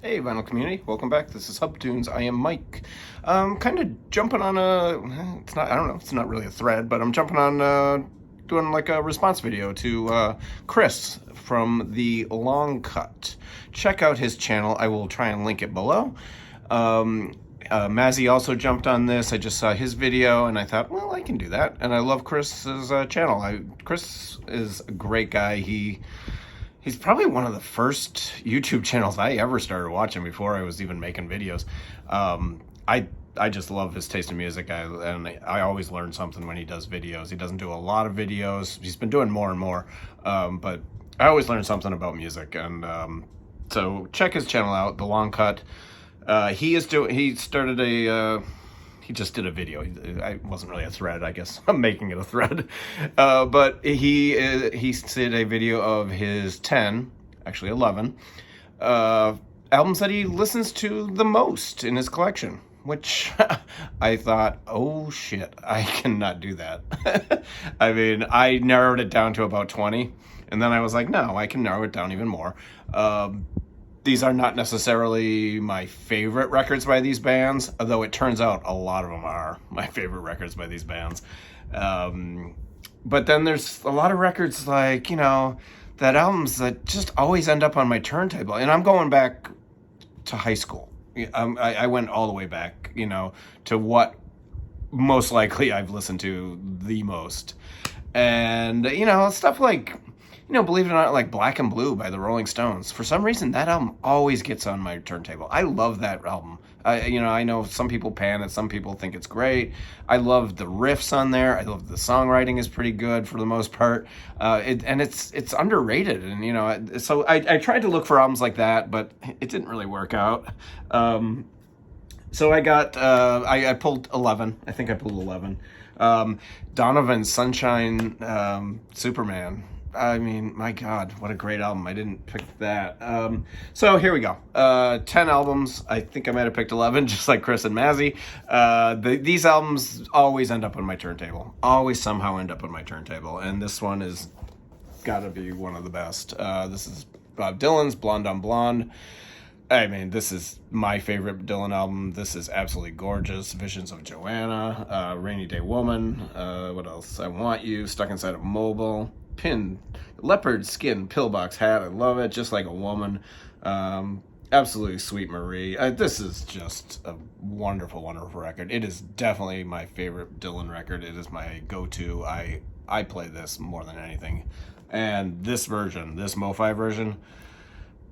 Hey, vinyl community, welcome back. This is Hub Tunes. I am Mike. Kind of jumping on it's not, I don't know, it's not really a thread, but I'm jumping on, doing like a response video to Chris from The Long Cut. Check out his channel. I will try and link it below. Mazzy also jumped on this. I just saw his video and I thought, well, I can do that. And I love Chris's channel. Chris is a great guy. He's probably one of the first YouTube channels I ever started watching before I was even making videos. I just love his taste in music, and I always learn something when he does videos. He doesn't do a lot of videos. He's been doing more and more, but I always learn something about music. And so check his channel out, The Long Cut. He just did a video. It wasn't really a thread, I guess. I'm making it a thread. But he did a video of his 10, actually 11, albums that he listens to the most in his collection, which I thought, oh shit, I cannot do that. I mean, I narrowed it down to about 20, and then I was like, no, I can narrow it down even more. These are not necessarily my favorite records by these bands, although it turns out a lot of them are my favorite records by these bands. But then there's a lot of records like, that albums that just always end up on my turntable. And I'm going back to high school. I went all the way back, to what most likely I've listened to the most. And, stuff like, believe it or not, like Black and Blue by the Rolling Stones. For some reason, that album always gets on my turntable. I love that album. I know some people pan it, some people think it's great. I love the riffs on there. I love the songwriting is pretty good for the most part. It's underrated. And, so I tried to look for albums like that, but it didn't really work out. So I got, I pulled 11. I think I pulled 11. Donovan's Sunshine Superman. I mean, my God, what a great album. I didn't pick that. So here we go. 10 albums. I think I might have picked 11, just like Chris and Mazzy. These albums always end up on my turntable. Always somehow end up on my turntable. And this one is got to be one of the best. This is Bob Dylan's Blonde on Blonde. I mean, this is my favorite Dylan album. This is absolutely gorgeous. Visions of Joanna, Rainy Day Woman. What else? I Want You, Stuck Inside a Mobile. Pin, leopard skin pillbox hat. I love it, just like a woman. Absolutely Sweet Marie. This is just a wonderful, wonderful record. It is definitely my favorite Dylan record. It is my go-to. I play this more than anything. And this version, this MoFi version,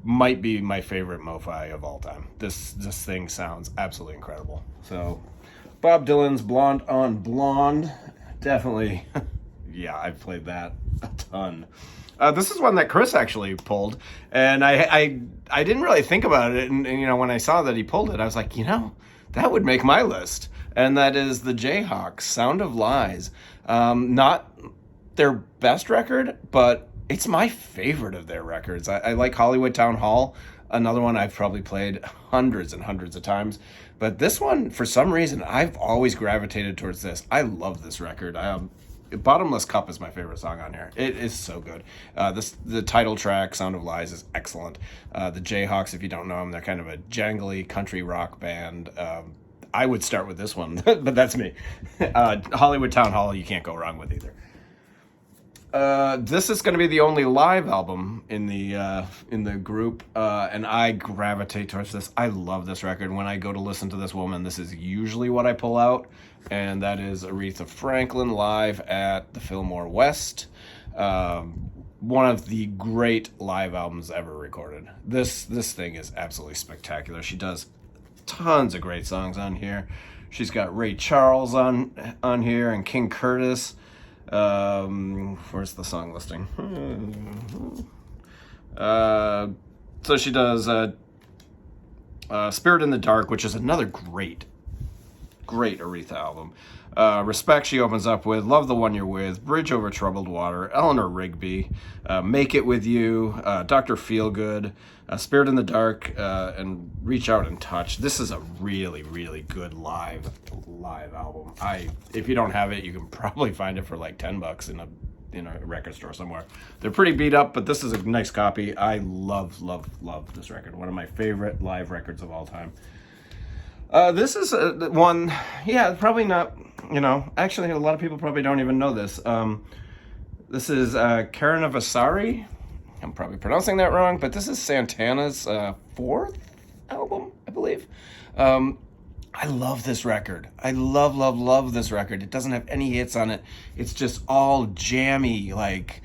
might be my favorite MoFi of all time. This thing sounds absolutely incredible. So, Bob Dylan's Blonde on Blonde, definitely. Yeah, I've played that a ton. This is one that Chris actually pulled, and I didn't really think about it, and when I saw that he pulled it, I was like, that would make my list, and that is the Jayhawks, Sound of Lies. Not their best record, but it's my favorite of their records. I like Hollywood Town Hall, another one I've probably played hundreds and hundreds of times, but this one, for some reason, I've always gravitated towards this. I love this record. Bottomless Cup is my favorite song on here. It is so good. The title track, Sound of Lies, is excellent. The Jayhawks, if you don't know them, they're kind of a jangly country rock band. I would start with this one, but that's me. Hollywood Town Hall, you can't go wrong with either. This is going to be the only live album in the group, and I gravitate towards this. I love this record. When I go to listen to this woman, this is usually what I pull out, and that is Aretha Franklin live at the Fillmore West. One of the great live albums ever recorded. This thing is absolutely spectacular. She does tons of great songs on here. She's got Ray Charles on here and King Curtis. Where's the song listing? So she does Spirit in the Dark, which is another great Aretha album. Respect, she opens up with Love the One You're With, Bridge Over Troubled Water, Eleanor Rigby, Make It With You, Dr. Feelgood, Spirit in the Dark, and Reach Out and Touch. This is a really, really good live album. If you don't have it, you can probably find it for like $10 in a in a record store somewhere. They're pretty beat up, but this is a nice copy. I love this record. One of my favorite live records of all time. This is one, yeah, probably not, actually a lot of people probably don't even know this. This is Karanavasari. I'm probably pronouncing that wrong, but this is Santana's fourth album, I believe. I love this record. I love this record. It doesn't have any hits on it. It's just all jammy, like,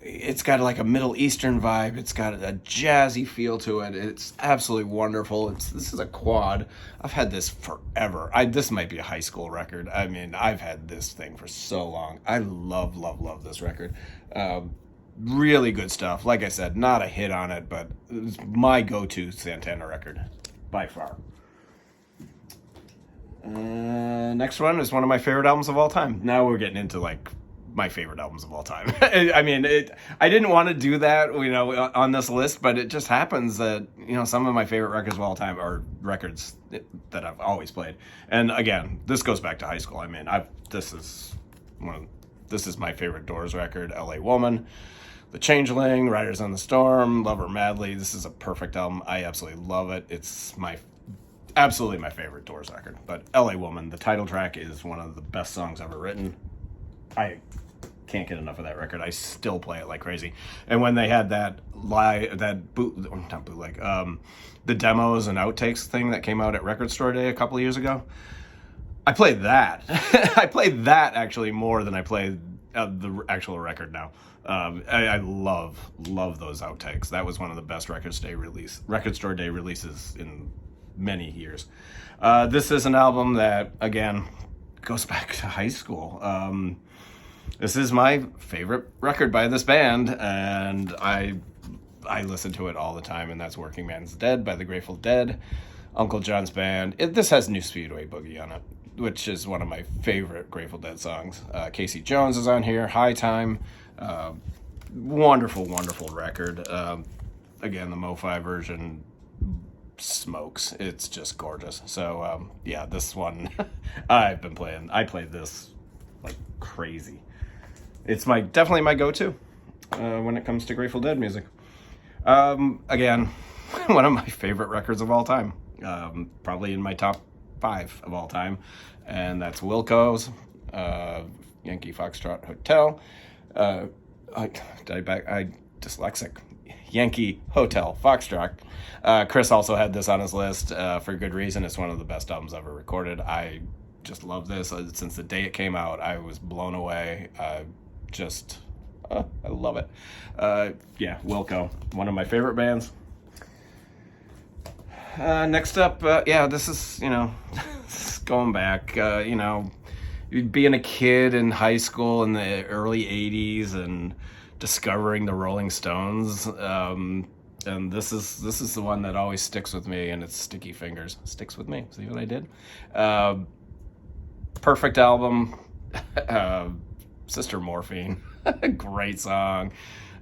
it's got like a Middle Eastern vibe. It's got a jazzy feel to it. It's absolutely wonderful. This is a quad. I've had this forever. This might be a high school record. I mean, I've had this thing for so long. I love this record. Really good stuff. Like I said, not a hit on it, but it's my go-to Santana record by far. Next one is one of my favorite albums of all time. Now we're getting into like my favorite albums of all time. I mean, I didn't want to do that, on this list, but it just happens that, some of my favorite records of all time are records that I've always played. And again, this goes back to high school. I mean, this is my favorite Doors record, LA Woman, The Changeling, Riders on the Storm, Love Her Madly. This is a perfect album. I absolutely love it. It's absolutely my favorite Doors record. But LA Woman, the title track, is one of the best songs ever written. I can't get enough of that record. I still play it like crazy. And when they had the demos and outtakes thing that came out at Record Store Day a couple of years ago, I played that. I played that actually more than I played the actual record now. I love those outtakes. That was one of the best Record Store Day releases in many years. This is an album that, again, goes back to high school. This is my favorite record by this band, and I listen to it all the time, and that's Working Man's Dead by the Grateful Dead, Uncle John's Band. This has New Speedway Boogie on it, which is one of my favorite Grateful Dead songs. Casey Jones is on here, High Time. Wonderful Record. Again, the Mo-Fi version smokes. It's just gorgeous. So, yeah, this one I played this like crazy. It's definitely my go-to when it comes to Grateful Dead music. Again, one of my favorite records of all time. Probably in my top 5 of all time. And that's Wilco's Yankee Foxtrot Hotel. Dyslexic. Yankee Hotel Foxtrot. Chris also had this on his list for good reason. It's one of the best albums ever recorded. I just love this. Since the day it came out, I was blown away. I love it. Yeah, Wilco, one of my favorite bands. Next up, this is, going back, being a kid in high school in the early 80s and discovering the Rolling Stones. And this is the one that always sticks with me, and it's Sticky Fingers. Sticks with me. See what I did? Perfect album. Sister Morphine. Great song.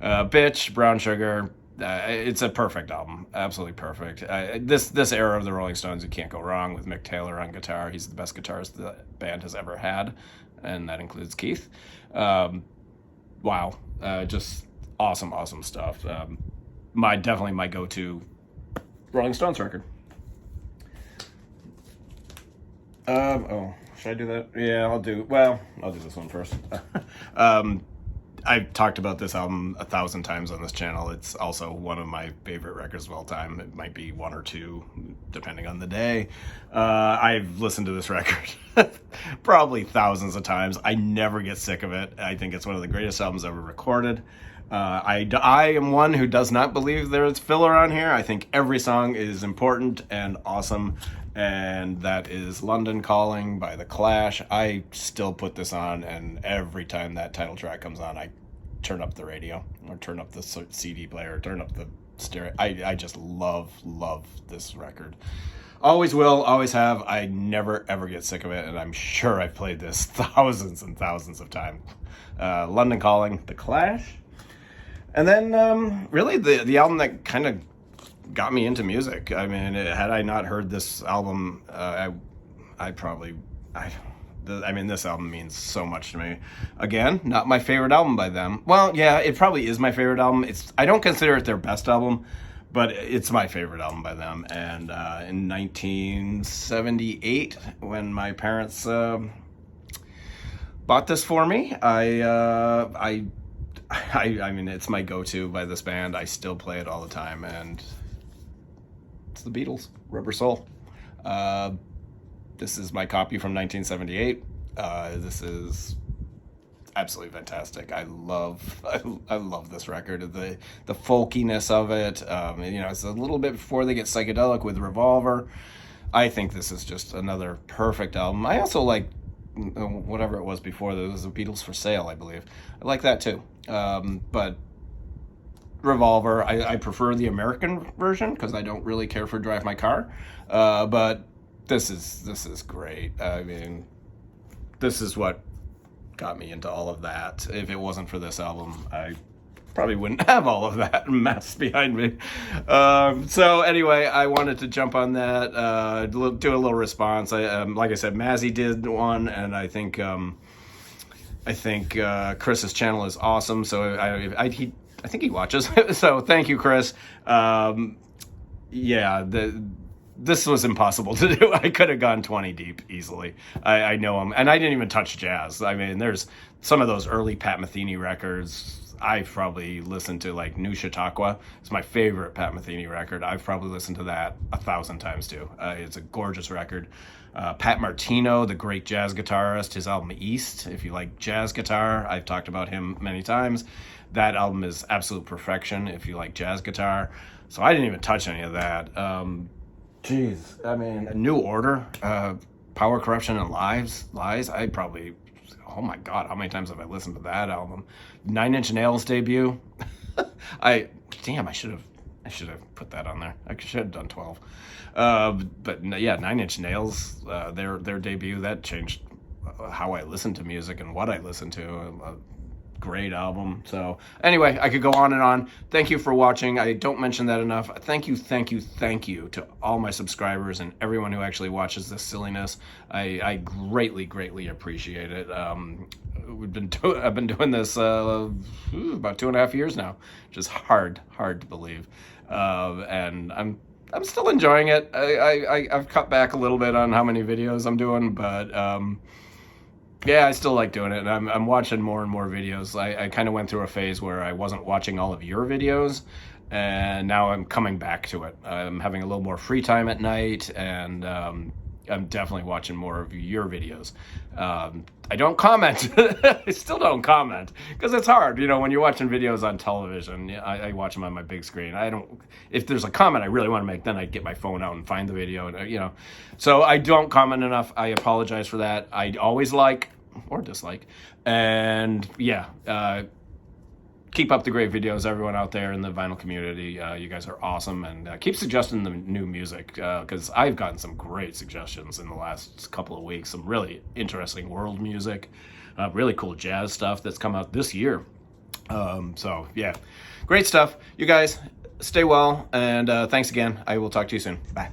Bitch, Brown Sugar. It's a perfect album. Absolutely perfect. This era of the Rolling Stones, you can't go wrong with Mick Taylor on guitar. He's the best guitarist the band has ever had, and that includes Keith. Wow. Just awesome stuff. Definitely my go-to Rolling Stones record. Should I do that? Yeah, I'll do this one first. I've talked about this album 1,000 times on this channel. It's also one of my favorite records of all time. It might be 1 or 2, depending on the day. I've listened to this record probably thousands of times. I never get sick of it. I think it's one of the greatest albums ever recorded. I am one who does not believe there's filler on here. I think every song is important and awesome, and that is London Calling by The Clash. I still put this on, and every time that title track comes on, I turn up the radio, or turn up the CD player, turn up the stereo. I just love this record. Always will, always have. I never, ever get sick of it, and I'm sure I've played this thousands and thousands of times. London Calling, The Clash. And then, really, the album that kind of got me into music. I mean, had I not heard this album, I mean, this album means so much to me. Again, not my favorite album by them. Well, yeah, it probably is my favorite album. I don't consider it their best album, but it's my favorite album by them. And in 1978, when my parents bought this for me, I mean, it's my go-to by this band. I still play it all the time, and it's the Beatles, Rubber Soul. This is my copy from 1978. This is absolutely fantastic. I love this record. The folkiness of it. You know, it's a little bit before they get psychedelic with Revolver. I think this is just another perfect album. I also like whatever it was before. There was the Beatles for Sale, I believe. I like that too. But Revolver, I prefer the American version because I don't really care for Drive My Car. But this is great. I mean, this is what got me into all of that. If it wasn't for this album, I probably wouldn't have all of that mess behind me. So anyway, I wanted to jump on that, do a little response. Like I said, Mazzy did one, and I think Chris's channel is awesome. So I think he watches. So thank you, Chris. This was impossible to do. I could have gone 20 deep easily. I know him. And I didn't even touch jazz. I mean, there's some of those early Pat Metheny records. I've probably listened to, like, New Chautauqua. It's my favorite Pat Metheny record. I've probably listened to that 1,000 times too. It's a gorgeous record. Pat Martino, the great jazz guitarist, his album East. If you like jazz guitar, I've talked about him many times. That album is absolute perfection if you like jazz guitar. So I didn't even touch any of that. Jeez, I mean, New Order, Power, Corruption, and Lies. I probably, oh my God, how many times have I listened to that album? 9 Inch Nails debut. I should have put that on there. I should have done 12. But yeah, 9 Inch Nails, their debut, that changed how I listen to music and what I listen to. Great album. So anyway, I could go on and on. Thank you for watching. I don't mention that enough. Thank you to all my subscribers and everyone who actually watches this silliness. I greatly appreciate it. I've been doing this about 2.5 years now, which is hard to believe. And I'm still enjoying it. I've cut back a little bit on how many videos I'm doing, but yeah, I still like doing it, and I'm watching more and more videos. I kind of went through a phase where I wasn't watching all of your videos, and now I'm coming back to it. I'm having a little more free time at night, and I'm definitely watching more of your videos. I don't comment. I still don't comment, because it's hard, you know, when you're watching videos on television. I watch them on my big screen. If there's a comment I really want to make, then I get my phone out and find the video, and you know. So I don't comment enough. I apologize for that. I always like or dislike. And yeah, keep up the great videos, everyone out there in the vinyl community. You guys are awesome, and keep suggesting the new music, because I've gotten some great suggestions in the last couple of weeks. Some really interesting world music, really cool jazz stuff that's come out this year. So yeah, great stuff. You guys stay well, and thanks again. I will talk to you soon. Bye.